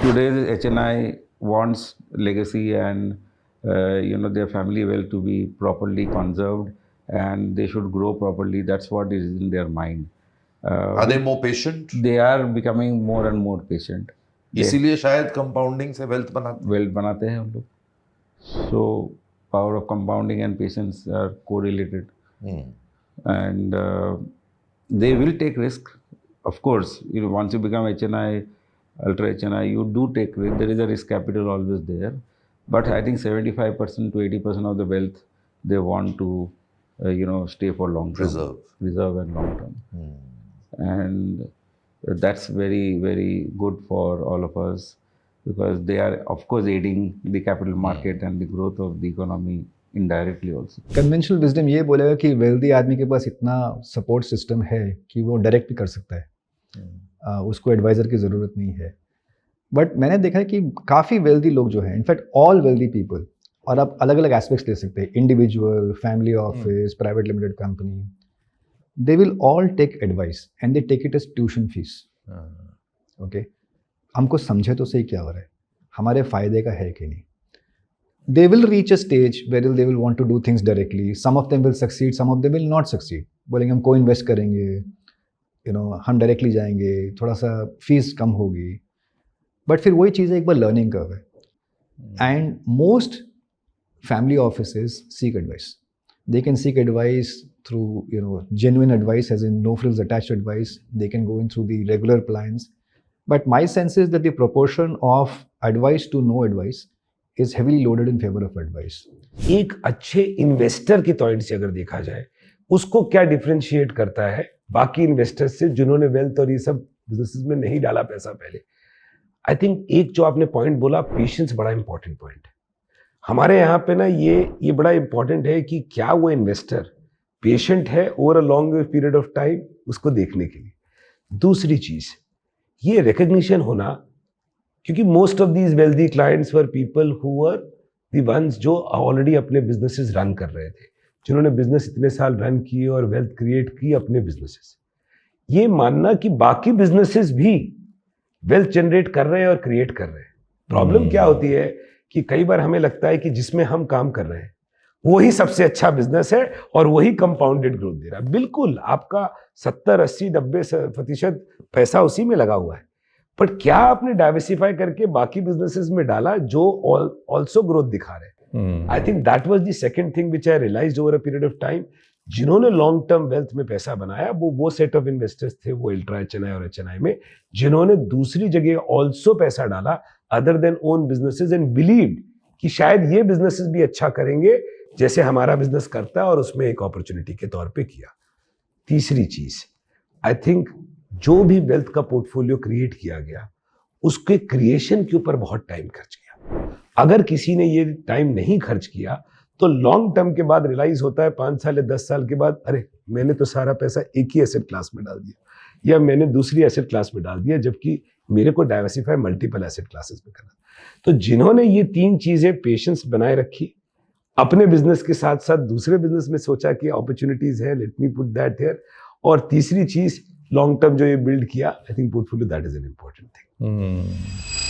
today's HNI wants legacy and their family wealth to be properly conserved, and they should grow properly. That's what is in their mind. Are they more patient? They are becoming more and more patient. इसीलिए शायद compounding से wealth बनाते wealth बनाते हैं हम लोग. So power of compounding and patience are correlated. And they will take risk. Of course, once you become HNI, ultra HNI, you do take risk. There is a risk capital always there. But I think 75% to 80% of the wealth they want to, stay for long term. Reserve and long term. And that's very, very good for all of us, because they are, of course, aiding the capital market and the growth of the economy indirectly also. Conventional wisdom ये बोलेगा कि wealthy आदमी के पास इतना support system है कि वो direct भी कर सकता है, उसको एडवाइज़र की ज़रूरत नहीं है. बट मैंने देखा है कि काफ़ी वेल्दी लोग जो हैं, इनफैक्ट ऑल वेल्दी पीपल, और आप अलग अलग एस्पेक्ट्स ले सकते हैं, individual, family office, private limited company, they will all take advice and they take it as tuition fees. Okay, हमको समझे तो सही क्या हो रहा है, हमारे फ़ायदे का है कि नहीं. They will reach a stage where they will want to do things directly. Some of them will succeed, some of them will not succeed. बोलेंगे हम co-invest करेंगे, हम डायरेक्टली जाएंगे, थोड़ा सा फीस कम होगी. बट फिर वही चीज़ एक बार लर्निंग कर्व है. And most family offices seek advice. They can seek advice through genuine advice, as in no frills attached advice. They can go in through the regular plans. But my sense is that the proportion of advice to no advice is heavily loaded in favor of advice. एक अच्छे investor की point से अगर देखा जाए, उसको क्या differentiate करता है बाकी इन्वेस्टर्स से जिन्होंने वेल्थ और ये सब बिजनेसेस में नहीं डाला पैसा पहले. आई थिंक एक जो आपने पॉइंट बोला, पेशेंस, बड़ा इंपॉर्टेंट पॉइंट है. हमारे यहाँ पे ना ये बड़ा इंपॉर्टेंट है कि क्या वो इन्वेस्टर पेशेंट है over a long period of time, उसको देखने के लिए. दूसरी चीज, ये रिकग्निशन होना, क्योंकि most of these wealthy clients were people who were the ones जो ऑलरेडी अपने बिजनेसेस रन कर रहे थे, जिन्होंने बिजनेस इतने साल रन किए और वेल्थ क्रिएट की अपने बिजनेसेस. ये मानना कि बाकी बिजनेसेस भी वेल्थ जनरेट कर रहे हैं और क्रिएट कर रहे हैं. प्रॉब्लम क्या होती है कि कई बार हमें लगता है कि जिसमें हम काम कर रहे हैं वही सबसे अच्छा बिजनेस है और वही कंपाउंडेड ग्रोथ दे रहा है. बिल्कुल, आपका 70, 80, 90% पैसा उसी में लगा हुआ है. बट क्या आपने डाइवर्सिफाई करके बाकी बिजनेसेस में डाला जो ऑल्सो ग्रोथ दिखा रहे? I think that was the second thing which I realised over a period of time. जिन्होंने लॉन्ग टर्म वेल्थ में पैसा बनाया, वो सेट ऑफ इन्वेस्टर्स थे, वो अल्ट्रा HNI और HNI में, जिन्होंने दूसरी जगह ऑल्सो पैसा डाला other than own businesses and believed कि शायद ये बिजनेसेस भी अच्छा करेंगे जैसे हमारा बिजनेस करता है, और उसमें एक अपॉर्चुनिटी के तौर पे किया. तीसरी चीज, आई थिंक जो भी वेल्थ का पोर्टफोलियो क्रिएट किया गया, उसके क्रिएशन के ऊपर बहुत टाइम खर्च किया. अगर किसी ने ये टाइम नहीं खर्च किया तो लॉन्ग टर्म के बाद रियलाइज होता है 5 साल या 10 साल के बाद, अरे मैंने तो सारा पैसा एक ही एसेट क्लास में डाल दिया, या मैंने दूसरी एसेट क्लास में डाल दिया, जबकि मेरे को डाइवर्सिफाई मल्टीपल एसेट क्लासेस में करना. तो जिन्होंने ये 3 चीजें पेशेंस बनाए रखी, अपने बिजनेस के साथ साथ दूसरे बिजनेस में सोचा कि अपॉर्चुनिटीज है, let me put that here, और तीसरी चीज लॉन्ग टर्म जो ये बिल्ड किया, I think portfolio, that is an important thing.